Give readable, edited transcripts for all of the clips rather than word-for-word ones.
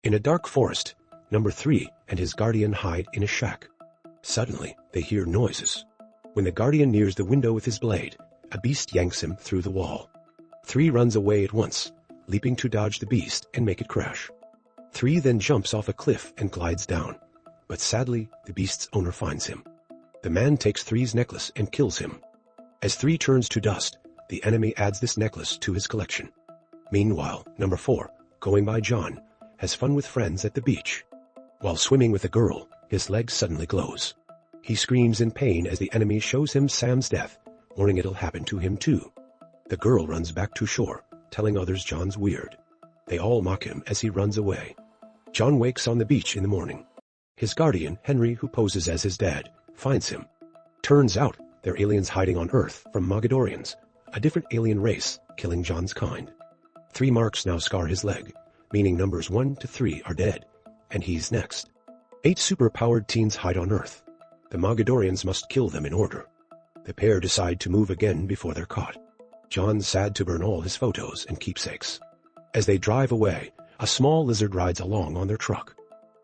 In a dark forest, number 3 and his guardian hide in a shack. Suddenly, they hear noises. When the guardian nears the window with his blade, a beast yanks him through the wall. 3 runs away at once, leaping to dodge the beast and make it crash. 3 then jumps off a cliff and glides down, but sadly, the beast's owner finds him. The man takes 3's necklace and kills him. As 3 turns to dust, the enemy adds this necklace to his collection. Meanwhile, number 4, going by John, has fun with friends at the beach. While swimming with a girl, his leg suddenly glows. He screams in pain as the enemy shows him Sam's death, warning it'll happen to him too. The girl runs back to shore, telling others John's weird. They all mock him as he runs away. John wakes on the beach in the morning. His guardian, Henry, who poses as his dad, finds him. Turns out, they're aliens hiding on Earth from Mogadorians, a different alien race, killing John's kind. 3 marks now scar his leg, meaning numbers 1 to 3 are dead, and he's next. 8 super-powered teens hide on Earth. The Mogadorians must kill them in order. The pair decide to move again before they're caught. John's sad to burn all his photos and keepsakes. As they drive away, a small lizard rides along on their truck.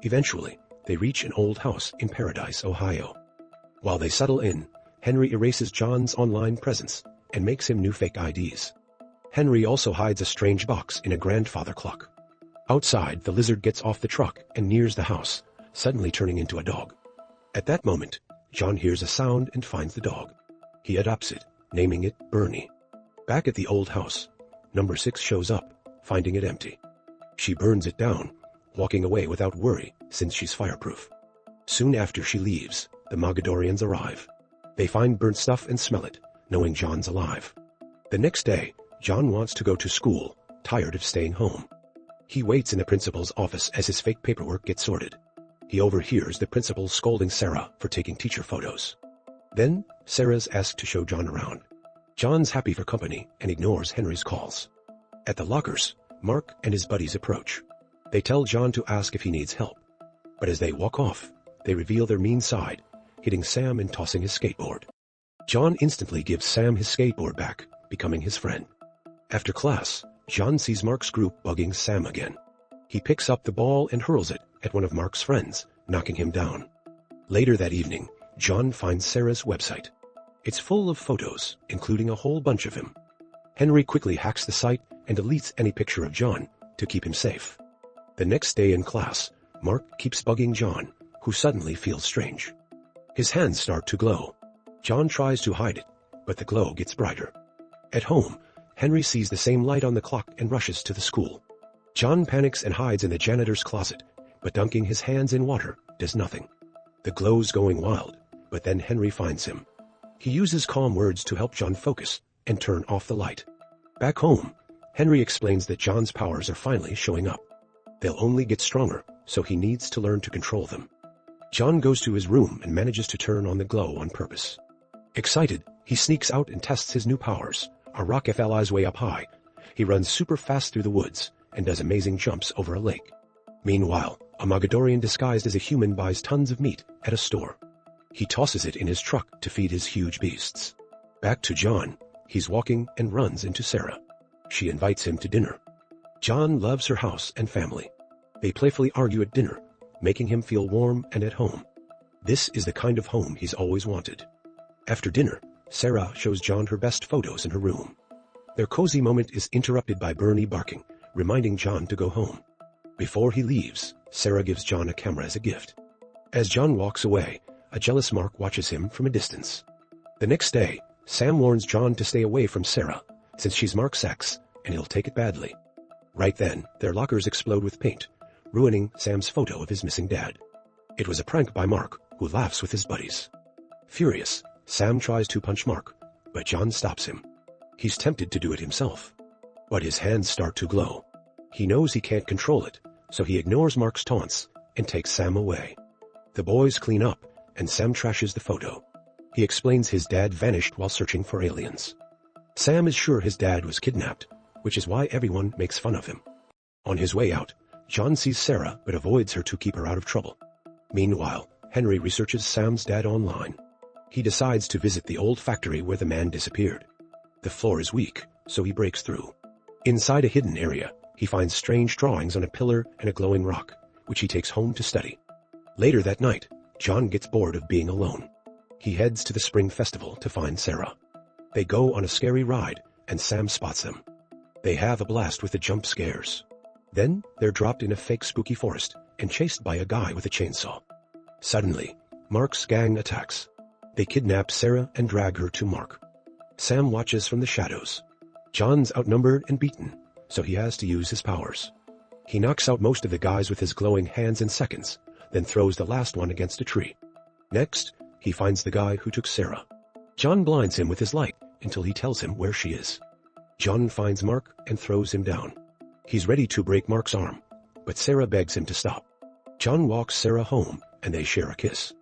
Eventually, they reach an old house in Paradise, Ohio. While they settle in, Henry erases John's online presence and makes him new fake IDs. Henry also hides a strange box in a grandfather clock. Outside, the lizard gets off the truck and nears the house, suddenly turning into a dog. At that moment, John hears a sound and finds the dog. He adopts it, naming it Bernie. Back at the old house, number 6 shows up, finding it empty. She burns it down, walking away without worry since she's fireproof. Soon after she leaves, the Mogadorians arrive. They find burnt stuff and smell it, knowing John's alive. The next day, John wants to go to school, tired of staying home. He waits in the principal's office as his fake paperwork gets sorted. He overhears the principal scolding Sarah for taking teacher photos. Then, Sarah's asked to show John around. John's happy for company and ignores Henry's calls. At the lockers, Mark and his buddies approach. They tell John to ask if he needs help. But as they walk off, they reveal their mean side, hitting Sam and tossing his skateboard. John instantly gives Sam his skateboard back, becoming his friend. After class, John sees Mark's group bugging Sam again. He picks up the ball and hurls it at one of Mark's friends, knocking him down. Later that evening, John finds Sarah's website. It's full of photos, including a whole bunch of him. Henry quickly hacks the site and deletes any picture of John to keep him safe. The next day in class, Mark keeps bugging John, who suddenly feels strange. His hands start to glow. John tries to hide it, but the glow gets brighter. At home, Henry sees the same light on the clock and rushes to the school. John panics and hides in the janitor's closet, but dunking his hands in water does nothing. The glow's going wild, but then Henry finds him. He uses calm words to help John focus and turn off the light. Back home, Henry explains that John's powers are finally showing up. They'll only get stronger, so he needs to learn to control them. John goes to his room and manages to turn on the glow on purpose. Excited, he sneaks out and tests his new powers. A rock flies way up high. He runs super fast through the woods and does amazing jumps over a lake. Meanwhile, a Mogadorian disguised as a human buys tons of meat at a store. He tosses it in his truck to feed his huge beasts. Back to John, he's walking and runs into Sarah. She invites him to dinner. John loves her house and family. They playfully argue at dinner, making him feel warm and at home. This is the kind of home he's always wanted. After dinner, Sarah shows John her best photos in her room. Their cozy moment is interrupted by Bernie barking, reminding John to go home. Before he leaves, Sarah gives John a camera as a gift. As John walks away, a jealous Mark watches him from a distance. The next day, Sam warns John to stay away from Sarah, since she's Mark's ex, and he'll take it badly. Right then, their lockers explode with paint, ruining Sam's photo of his missing dad. It was a prank by Mark, who laughs with his buddies. Furious, Sam tries to punch Mark, but John stops him. He's tempted to do it himself, but his hands start to glow. He knows he can't control it, so he ignores Mark's taunts and takes Sam away. The boys clean up, and Sam trashes the photo. He explains his dad vanished while searching for aliens. Sam is sure his dad was kidnapped, which is why everyone makes fun of him. On his way out, John sees Sarah but avoids her to keep her out of trouble. Meanwhile, Henry researches Sam's dad online. He decides to visit the old factory where the man disappeared. The floor is weak, so he breaks through. Inside a hidden area, He finds strange drawings on a pillar and a glowing rock, which he takes home to study. Later that night, John gets bored of being alone. He heads to the spring festival to find Sarah. They go on a scary ride, and Sam spots them. They have a blast with the jump scares. Then, they're dropped in a fake spooky forest and chased by a guy with a chainsaw. Suddenly, Mark's gang attacks. They kidnap Sarah and drag her to Mark. Sam watches from the shadows. John's outnumbered and beaten, so he has to use his powers. He knocks out most of the guys with his glowing hands in seconds, then throws the last one against a tree. Next, he finds the guy who took Sarah. John blinds him with his light until he tells him where she is. John finds Mark and throws him down. He's ready to break Mark's arm, but Sarah begs him to stop. John walks Sarah home, and they share a kiss.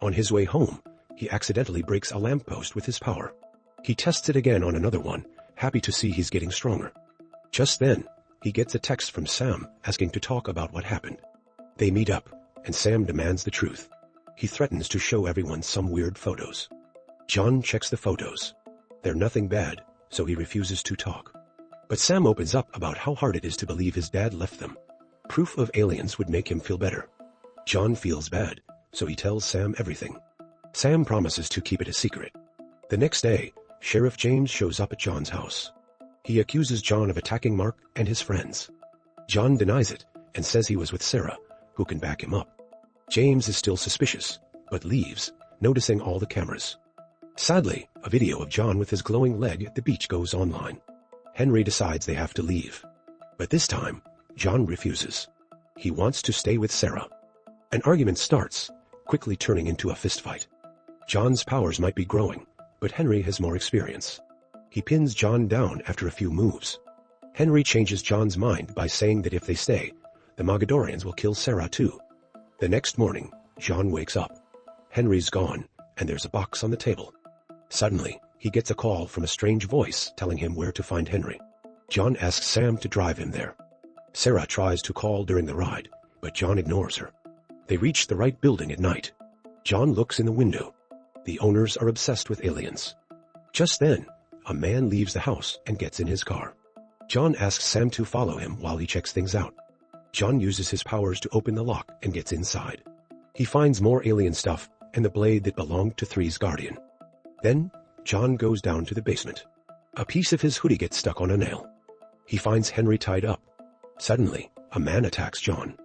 On his way home, he accidentally breaks a lamppost with his power. He tests it again on another one, happy to see he's getting stronger. Just then, he gets a text from Sam asking to talk about what happened. They meet up, and Sam demands the truth. He threatens to show everyone some weird photos. John checks the photos. They're nothing bad, so he refuses to talk. But Sam opens up about how hard it is to believe his dad left them. Proof of aliens would make him feel better. John feels bad, so he tells Sam everything. Sam promises to keep it a secret. The next day, Sheriff James shows up at John's house. He accuses John of attacking Mark and his friends. John denies it and says he was with Sarah, who can back him up. James is still suspicious, but leaves, noticing all the cameras. Sadly, a video of John with his glowing leg at the beach goes online. Henry decides they have to leave. But this time, John refuses. He wants to stay with Sarah. An argument starts, quickly turning into a fistfight. John's powers might be growing, but Henry has more experience. He pins John down after a few moves. Henry changes John's mind by saying that if they stay, the Mogadorians will kill Sarah too. The next morning, John wakes up. Henry's gone, and there's a box on the table. Suddenly, he gets a call from a strange voice telling him where to find Henry. John asks Sam to drive him there. Sarah tries to call during the ride, but John ignores her. They reach the right building at night. John looks in the window. The owners are obsessed with aliens. Just then, a man leaves the house and gets in his car. John asks Sam to follow him while he checks things out. John uses his powers to open the lock and gets inside. He finds more alien stuff and the blade that belonged to Three's guardian. Then, John goes down to the basement. A piece of his hoodie gets stuck on a nail. He finds Henry tied up. Suddenly, a man attacks John.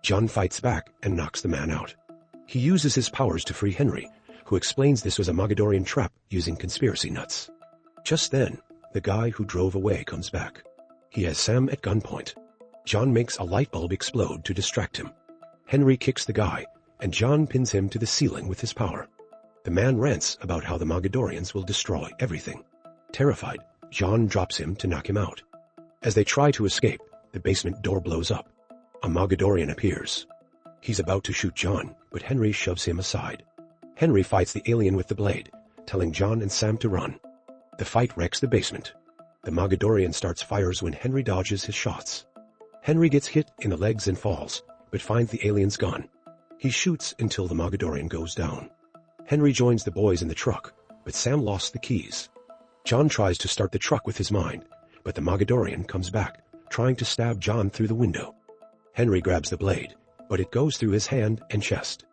John fights back and knocks the man out. He uses his powers to free Henry, who explains this was a Mogadorian trap using conspiracy nuts. Just then, the guy who drove away comes back. He has Sam at gunpoint. John makes a light bulb explode to distract him. Henry kicks the guy, and John pins him to the ceiling with his power. The man rants about how the Mogadorians will destroy everything. Terrified, John drops him to knock him out. As they try to escape, the basement door blows up. A Mogadorian appears. He's about to shoot John, but Henry shoves him aside. Henry fights the alien with the blade, telling John and Sam to run. The fight wrecks the basement. The Mogadorian starts fires when Henry dodges his shots. Henry gets hit in the legs and falls, but finds the alien's gun. He shoots until the Mogadorian goes down. Henry joins the boys in the truck, but Sam lost the keys. John tries to start the truck with his mind, but the Mogadorian comes back, trying to stab John through the window. Henry grabs the blade, but it goes through his hand and chest.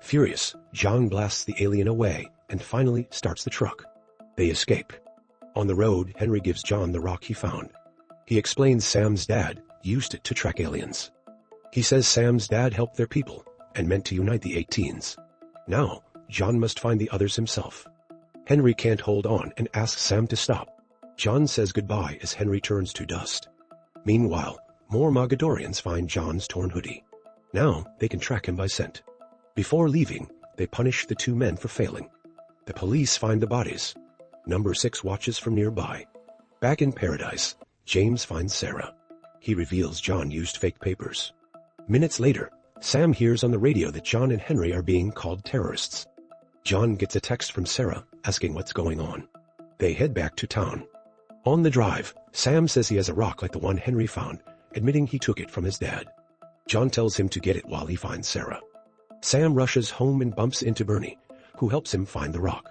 Furious, John blasts the alien away and finally starts the truck. They escape. On the road, Henry gives John the rock he found. He explains Sam's dad used it to track aliens. He says Sam's dad helped their people and meant to unite the 18s. Now, John must find the others himself. Henry can't hold on and asks Sam to stop. John says goodbye as Henry turns to dust. Meanwhile, more Mogadorians find John's torn hoodie. Now, they can track him by scent. Before leaving, they punish the two men for failing. The police find the bodies. Number 6 watches from nearby. Back in paradise, James finds Sarah. He reveals John used fake papers. Minutes later, Sam hears on the radio that John and Henry are being called terrorists. John gets a text from Sarah asking what's going on. They head back to town. On the drive, Sam says he has a rock like the one Henry found, admitting he took it from his dad. John tells him to get it while he finds Sarah. Sam rushes home and bumps into Bernie, who helps him find the rock.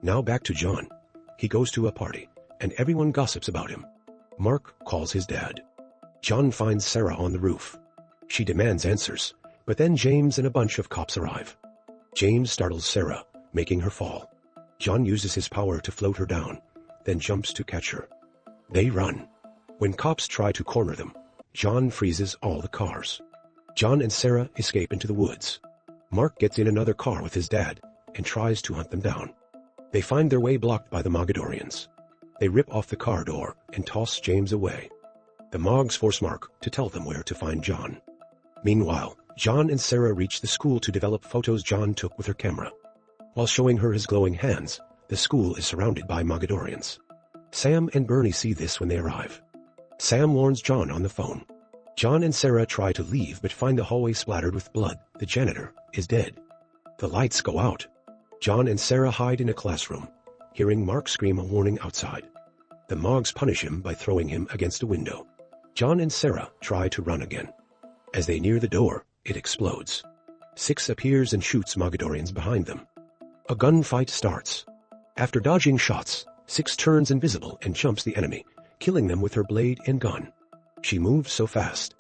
Now back to John. He goes to a party, and everyone gossips about him. Mark calls his dad. John finds Sarah on the roof. She demands answers, but then James and a bunch of cops arrive. James startles Sarah, making her fall. John uses his power to float her down, then jumps to catch her. They run. When cops try to corner them, John freezes all the cars. John and Sarah escape into the woods. Mark gets in another car with his dad and tries to hunt them down. They find their way blocked by the Mogadorians. They rip off the car door and toss James away. The Mogs force Mark to tell them where to find John. Meanwhile, John and Sarah reach the school to develop photos John took with her camera. While showing her his glowing hands, the school is surrounded by Mogadorians. Sam and Bernie see this when they arrive. Sam warns John on the phone. John and Sarah try to leave but find the hallway splattered with blood. The janitor is dead. The lights go out. John and Sarah hide in a classroom, hearing Mark scream a warning outside. The Mogs punish him by throwing him against a window. John and Sarah try to run again. As they near the door, it explodes. Six appears and shoots Mogadorians behind them. A gunfight starts. After dodging shots, Six turns invisible and jumps the enemy, killing them with her blade and gun. She moves so fast.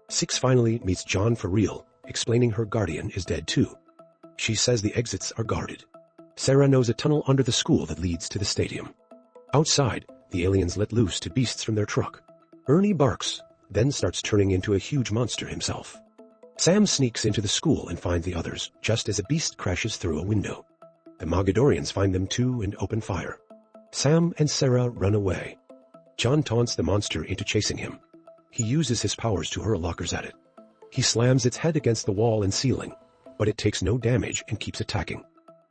Six finally meets John for real, explaining her guardian is dead too. She says the exits are guarded. Sarah knows a tunnel under the school that leads to the stadium. Outside, the aliens let loose two beasts from their truck. Ernie barks, then starts turning into a huge monster himself. Sam sneaks into the school and finds the others, just as a beast crashes through a window. The Mogadorians find them too and open fire. Sam and Sarah run away. John taunts the monster into chasing him. He uses his powers to hurl lockers at it. He slams its head against the wall and ceiling, but it takes no damage and keeps attacking.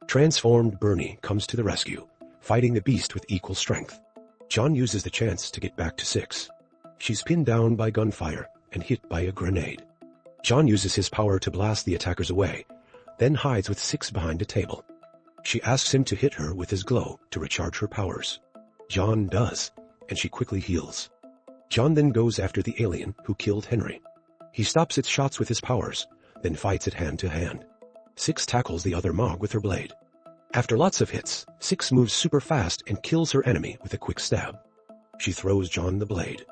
Transformed Bernie comes to the rescue, fighting the beast with equal strength. John uses the chance to get back to Six. She's pinned down by gunfire and hit by a grenade. John uses his power to blast the attackers away, then hides with Six behind a table. She asks him to hit her with his glow to recharge her powers. John does, and she quickly heals. John then goes after the alien who killed Henry. He stops its shots with his powers, then fights it hand to hand. Six tackles the other Mog with her blade. After lots of hits, Six moves super fast and kills her enemy with a quick stab. She throws John the blade.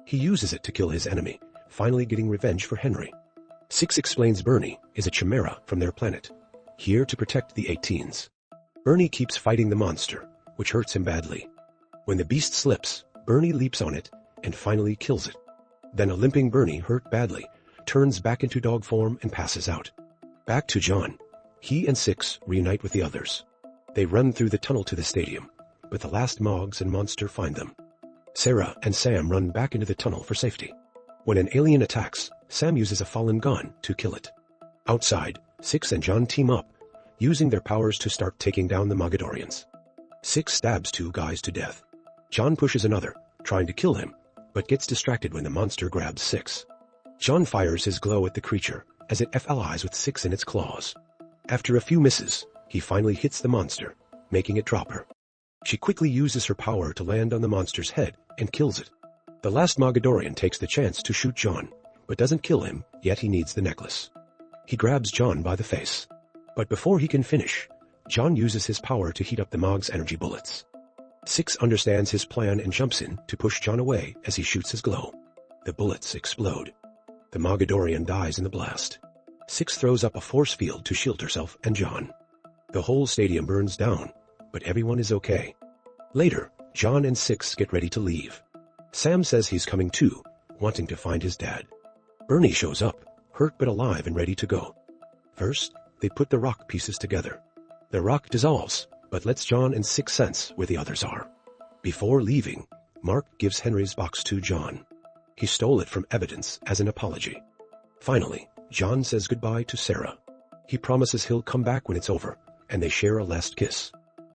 He uses it to kill his enemy, finally getting revenge for Henry. Six explains Bernie is a chimera from their planet, here to protect the 18s. Bernie keeps fighting the monster, which hurts him badly. When the beast slips, Bernie leaps on it and finally kills it. Then a limping Bernie, hurt badly, turns back into dog form and passes out. Back to John. He and Six reunite with the others. They run through the tunnel to the stadium, but the last Mogs and monster find them. Sarah and Sam run back into the tunnel for safety. When an alien attacks, Sam uses a fallen gun to kill it. Outside, Six and John team up, using their powers to start taking down the Mogadorians. Six stabs two guys to death. John pushes another, trying to kill him, but gets distracted when the monster grabs Six. John fires his glow at the creature as it FLIs with Six in its claws. After a few misses, he finally hits the monster, making it drop her. She quickly uses her power to land on the monster's head and kills it. The last Mogadorian takes the chance to shoot John, but doesn't kill him, yet he needs the necklace. He grabs John by the face. But before he can finish, John uses his power to heat up the Mog's energy bullets. Six understands his plan and jumps in to push John away as he shoots his glow. The bullets explode. The Mogadorian dies in the blast. Six throws up a force field to shield herself and John. The whole stadium burns down, but everyone is okay. Later, John and Six get ready to leave. Sam says he's coming too, wanting to find his dad. Bernie shows up, hurt but alive and ready to go. First, they put the rock pieces together. The rock dissolves, but lets John and Six sense where the others are. Before leaving, Mark gives Henry's box to John. He stole it from evidence as an apology. Finally, John says goodbye to Sarah. He promises he'll come back when it's over, and they share a last kiss.